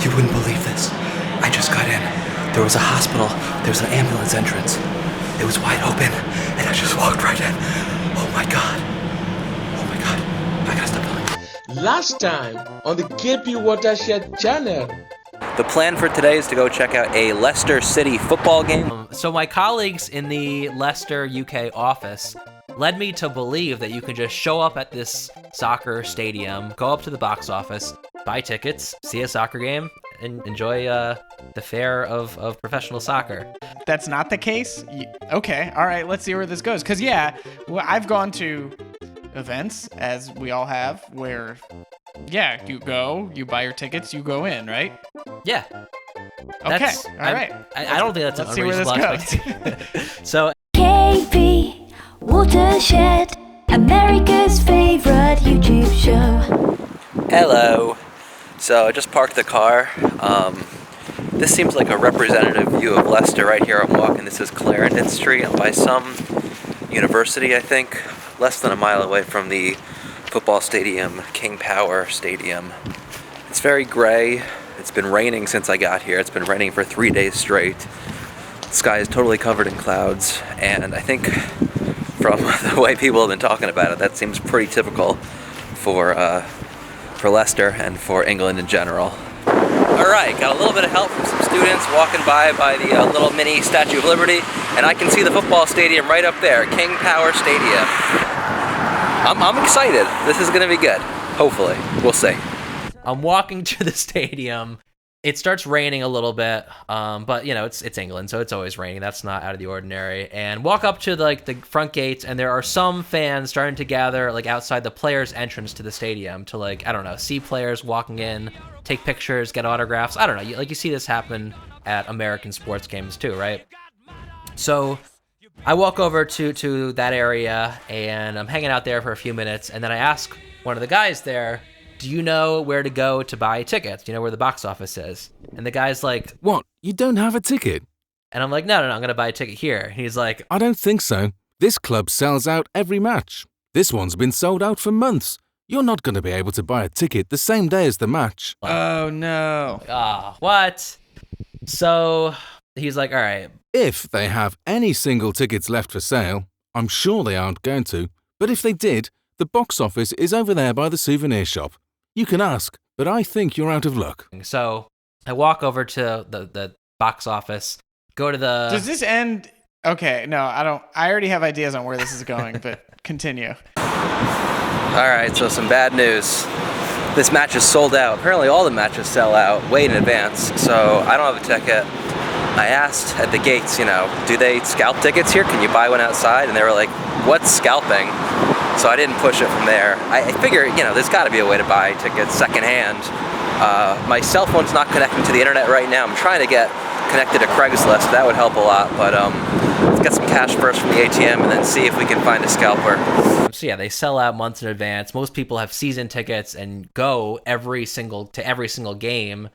You wouldn't believe this. I just got in. There was a hospital. There was an ambulance entrance. It was wide open, and I just walked right in. Oh my god. Oh my god. I gotta stop filming. Last time on the KP Watershed channel. The plan for today is to go check out a Leicester City football game. So my colleagues in the Leicester UK office led me to believe that you can just show up at this soccer stadium, go up to the box office, buy tickets, see a soccer game, and enjoy the fare of professional soccer. That's not the case? Okay, all right, let's see where this goes. Because, I've gone to events, as we all have, where, you go, you buy your tickets, you go in, right? Yeah. Okay, all right. I don't think that's an unreasonable expectation. So, KP Watershed, America's favorite YouTube show. Hello. So I just parked the car. This seems like a representative view of Leicester right here. I'm walking. This is Clarendon Street by some university, I think, less than a mile away from the football stadium, King Power Stadium. It's very gray. It's been raining since I got here. It's been raining for 3 days straight. The sky is totally covered in clouds, and I think from the way people have been talking about it, that seems pretty typical for Leicester and for England in general. All right, got a little bit of help from some students walking by the little mini Statue of Liberty, and I can see the football stadium right up there, King Power Stadium. I'm excited. This is gonna be good. Hopefully, we'll see. I'm walking to the stadium. It starts raining a little bit, but it's England, so it's always raining. That's not out of the ordinary. And walk up to the front gates, and there are some fans starting to gather outside the players' entrance to the stadium to see players walking in, take pictures, get autographs. I don't know. You see this happen at American sports games too, right? So I walk over to that area, and I'm hanging out there for a few minutes, and then I ask one of the guys there, do you know where to go to buy tickets? Do you know where the box office is? And the guy's like, what? You don't have a ticket? And I'm like, no, I'm going to buy a ticket here. And he's like, I don't think so. This club sells out every match. This one's been sold out for months. You're not going to be able to buy a ticket the same day as the match. Oh, no. What? So he's like, all right. If they have any single tickets left for sale, I'm sure they aren't going to. But if they did, the box office is over there by the souvenir shop. You can ask, but I think you're out of luck. So I walk over to the box office, go to the... Does this end... Okay, no, I don't... I already have ideas on where this is going, but continue. All right, so some bad news. This match is sold out. Apparently all the matches sell out way in advance, so I don't have a ticket. I asked at the gates, do they scalp tickets here? Can you buy one outside? And they were like, what's scalping? So I didn't push it from there. I figure, there's got to be a way to buy tickets secondhand. My cell phone's not connecting to the internet right now. I'm trying to get connected to Craigslist. That would help a lot. But let's get some cash first from the ATM and then see if we can find a scalper. So yeah, they sell out months in advance. Most people have season tickets and go every single game.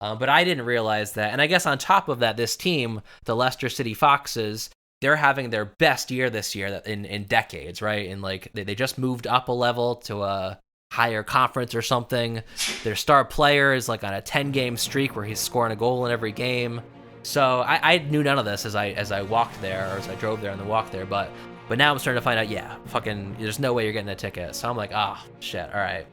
But I didn't realize that. And I guess on top of that, this team, the Leicester City Foxes, they're having their best year this year in decades, right? And they just moved up a level to a higher conference or something. Their star player is on a 10-game streak where he's scoring a goal in every game. So I knew none of this as I walked there, or as I drove there on the walk there. But now I'm starting to find out, there's no way you're getting a ticket. So I'm like, shit, all right.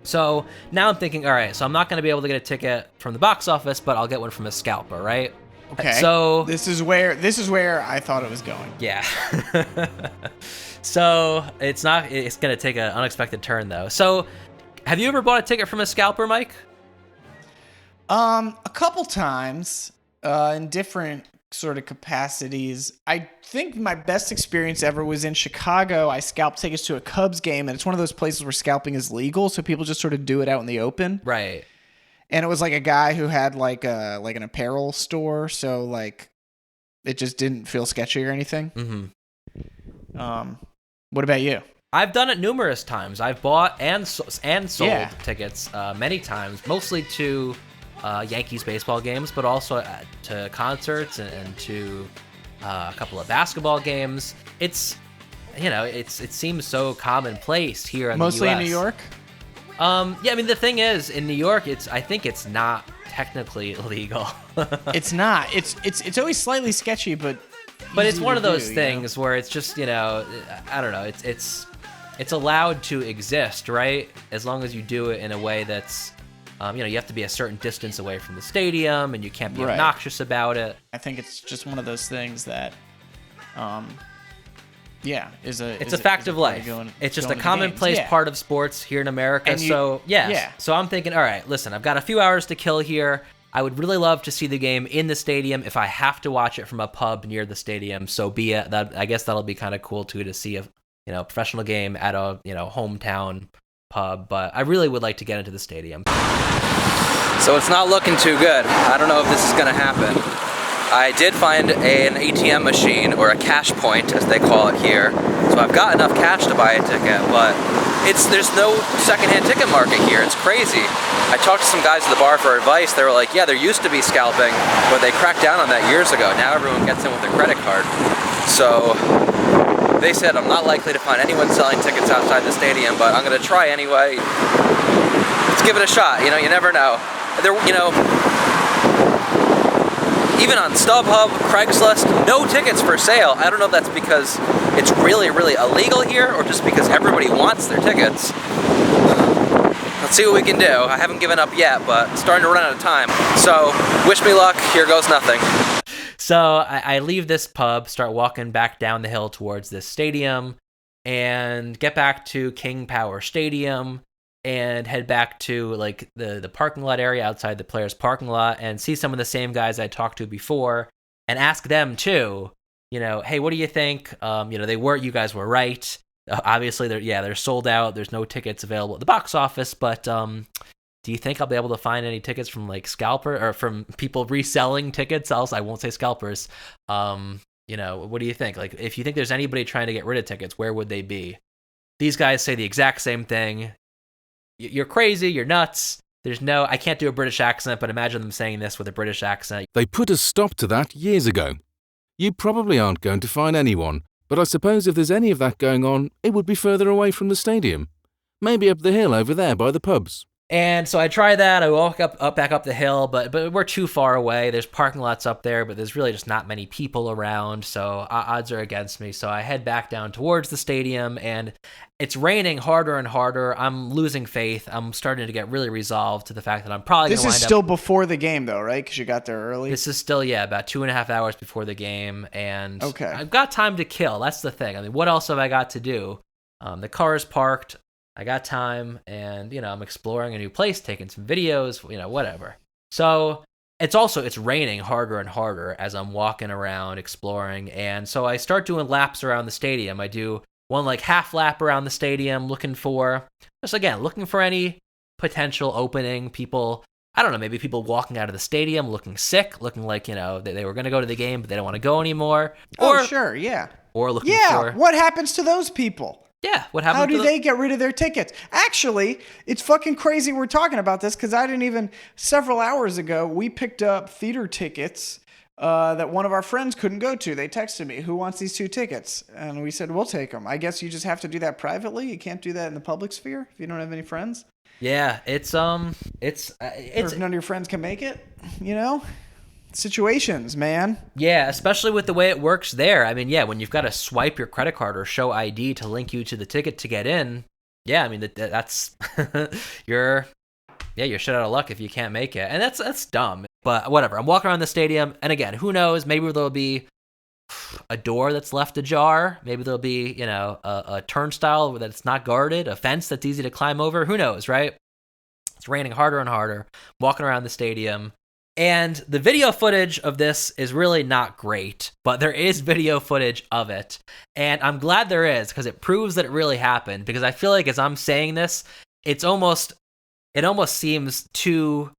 So now I'm thinking, all right, so I'm not going to be able to get a ticket from the box office, but I'll get one from a scalper, right? Okay. So this is where I thought it was going. Yeah. So it's going to take an unexpected turn though. So have you ever bought a ticket from a scalper, Mike? A couple times, in different sort of capacities. I think my best experience ever was in Chicago. I scalped tickets to a Cubs game, and it's one of those places where scalping is legal, so people just sort of do it out in the open. Right. And it was a guy who had an apparel store, so it just didn't feel sketchy or anything. Mm-hmm. What about you? I've done it numerous times. I've bought and sold tickets many times, mostly to Yankees baseball games, but also to concerts and to a couple of basketball games. It seems so commonplace here in the U.S. Mostly in New York? Yeah, I mean, the thing is, in New York, I think it's not technically illegal. It's not. It's always slightly sketchy, but it's easy one to of those do, things where it's just, I don't know, it's allowed to exist, right? As long as you do it in a way that's, you have to be a certain distance away from the stadium, and you can't be Right. obnoxious about it. I think it's just one of those things that, It's a fact of life. It's just a commonplace part of sports here in America. And So I'm thinking, all right, listen, I've got a few hours to kill here. I would really love to see the game in the stadium. If I have to watch it from a pub near the stadium, so be it. I guess that'll be kind of cool too, to see a professional game at a hometown pub. But I really would like to get into the stadium. So it's not looking too good. I don't know if this is going to happen. I did find an ATM machine, or a cash point as they call it here. So I've got enough cash to buy a ticket, but there's no secondhand ticket market here. It's crazy. I talked to some guys at the bar for advice. They were like, yeah, there used to be scalping, but they cracked down on that years ago. Now everyone gets in with a credit card. So they said I'm not likely to find anyone selling tickets outside the stadium, but I'm going to try anyway. Let's give it a shot. You never know. Even on StubHub, Craigslist, no tickets for sale. I don't know if that's because it's really, really illegal here, or just because everybody wants their tickets. Let's see what we can do. I haven't given up yet, but it's starting to run out of time. So, wish me luck. Here goes nothing. So I leave this pub, start walking back down the hill towards this stadium, and get back to King Power Stadium, and head back to like the parking lot area outside the players' parking lot, and see some of the same guys I talked to before, and ask them too, hey, what do you think? You guys were right. Obviously, they're sold out. There's no tickets available at the box office, but do you think I'll be able to find any tickets from like scalper or from people reselling tickets? Else, I won't say scalpers. What do you think? Like, if you think there's anybody trying to get rid of tickets, where would they be? These guys say the exact same thing. You're crazy. You're nuts. I can't do a British accent, but imagine them saying this with a British accent. They put a stop to that years ago. You probably aren't going to find anyone, but I suppose if there's any of that going on, it would be further away from the stadium. Maybe up the hill over there by the pubs. And so I try that. I walk back up the hill, but we're too far away. There's parking lots up there, but there's really just not many people around, so odds are against me. So I head back down towards the stadium, and it's raining harder and harder. I'm losing faith. I'm starting to get really resolved to the fact that I'm probably going to wind up... This is still before the game, though, right? Because you got there early? This is still, about 2.5 hours before the game, and okay. I've got time to kill. That's the thing. I mean, what else have I got to do? The car is parked. I got time, and, I'm exploring a new place, taking some videos, whatever. So it's raining harder and harder as I'm walking around exploring. And so I start doing laps around the stadium. I do one like half lap around the stadium, looking for any potential opening. People, I don't know, maybe people walking out of the stadium looking sick, looking like, they were going to go to the game, but they don't want to go anymore. Sure, yeah. Or looking for... what happens to those people? Yeah, what happened? How do they get rid of their tickets? Actually, it's fucking crazy we're talking about this, because several hours ago, we picked up theater tickets that one of our friends couldn't go to. They texted me, who wants these 2 tickets? And we said, we'll take them. I guess you just have to do that privately. You can't do that in the public sphere if you don't have any friends. Yeah, it's or if none of your friends can make it, situations, man. Yeah, especially with the way it works there. I mean, when you've got to swipe your credit card or show ID to link you to the ticket to get in, I mean, that's you're shit out of luck if you can't make it. And that's dumb. But whatever. I'm walking around the stadium, and again, who knows? Maybe there'll be a door that's left ajar. Maybe there'll be, a turnstile that's not guarded, a fence that's easy to climb over. Who knows, right? It's raining harder and harder. I'm walking around the stadium. And the video footage of this is really not great, but there is video footage of it. And I'm glad there is, because it proves that it really happened. Because I feel like as I'm saying this, it almost seems too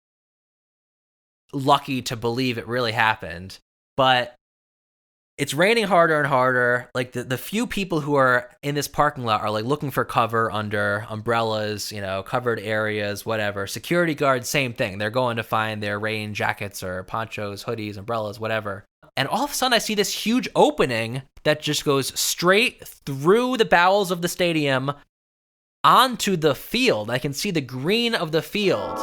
lucky to believe it really happened. But it's raining harder and harder. Like the few people who are in this parking lot are like looking for cover under umbrellas, covered areas, whatever. Security guards, same thing. They're going to find their rain jackets or ponchos, hoodies, umbrellas, whatever. And all of a sudden I see this huge opening that just goes straight through the bowels of the stadium onto the field. I can see the green of the field.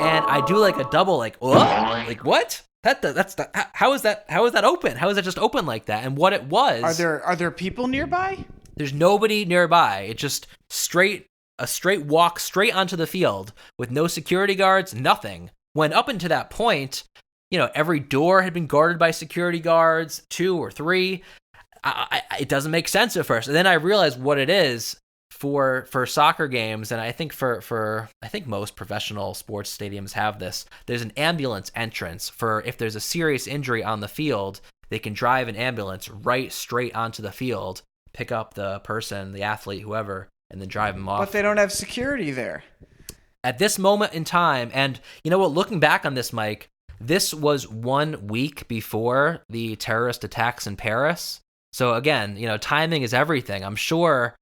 And I do like a double, like, like what? How is that open? How is it just open like that? And what it was... Are there people nearby? There's nobody nearby. It's just a straight walk straight onto the field with no security guards, nothing. When up until that point, every door had been guarded by security guards, 2 or 3. It doesn't make sense at first. And then I realized what it is for soccer games, and I think I think most professional sports stadiums have this. There's an ambulance entrance for if there's a serious injury on the field, they can drive an ambulance right straight onto the field, pick up the person, the athlete, whoever, and then drive them off. But they don't have security there. At this moment in time, and you know what, looking back on this, Mike, this was 1 week before the terrorist attacks in Paris. So again, timing is everything. I'm sure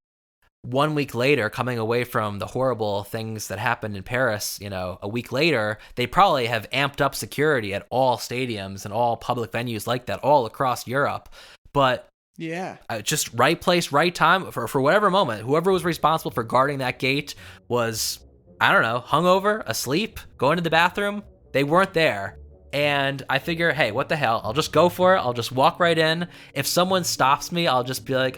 1 week later, coming away from the horrible things that happened in Paris, a week later, they probably have amped up security at all stadiums and all public venues like that all across Europe. But yeah, just right place, right time for whatever moment. Whoever was responsible for guarding that gate was, I don't know, hungover, asleep, going to the bathroom. They weren't there. And I figure, hey, what the hell? I'll just go for it. I'll just walk right in. If someone stops me, I'll just be like,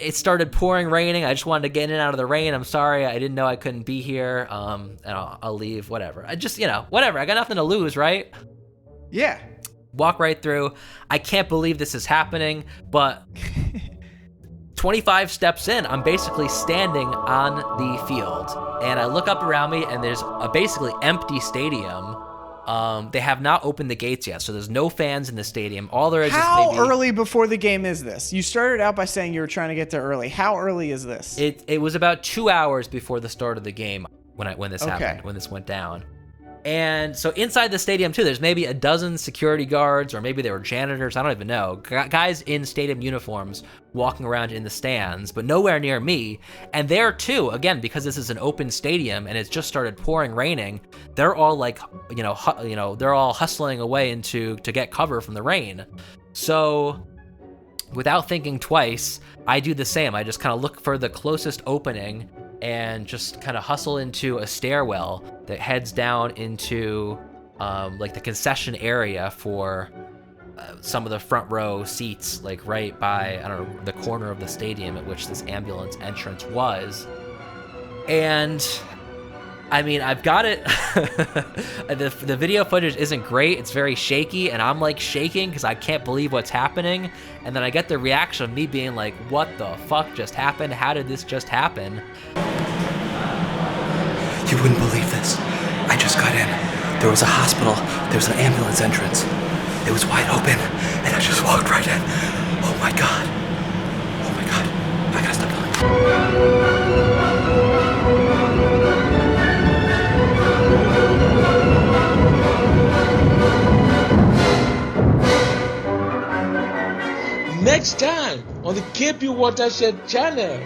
it started pouring, raining. I just wanted to get in and out of the rain. I'm sorry. I didn't know I couldn't be here. And I'll leave, whatever. I just, whatever. I got nothing to lose, right? Yeah. Walk right through. I can't believe this is happening, but 25 steps in, I'm basically standing on the field. And I look up around me, and there's a basically empty stadium. They have not opened the gates yet, so there's no fans in the stadium. All there is How is maybe... early before the game is this? You started out by saying you were trying to get there early. How early is this? It was about 2 hours before the start of the game when this happened, when this went down. And so inside the stadium too, there's maybe a dozen security guards, or maybe they were janitors, I don't even know. Guys in stadium uniforms walking around in the stands, but nowhere near me. And there too, again, because this is an open stadium and it's just started pouring, raining, they're all like, they're all hustling away to get cover from the rain. So without thinking twice, I do the same. I just kind of look for the closest opening and just kind of hustle into a stairwell that heads down into like the concession area for some of the front row seats, like right by, I don't know, the corner of the stadium at which this ambulance entrance was. And I mean, I've got it. The video footage isn't great. It's very shaky, and I'm like shaking because I can't believe what's happening. And then I get the reaction of me being like, what the fuck just happened? How did this just happen? You wouldn't believe this. I just got in. There was a hospital. There was an ambulance entrance. It was wide open, and I just walked right in. Oh my God. Oh my God. I gotta stop Next time on the KP Watershed channel.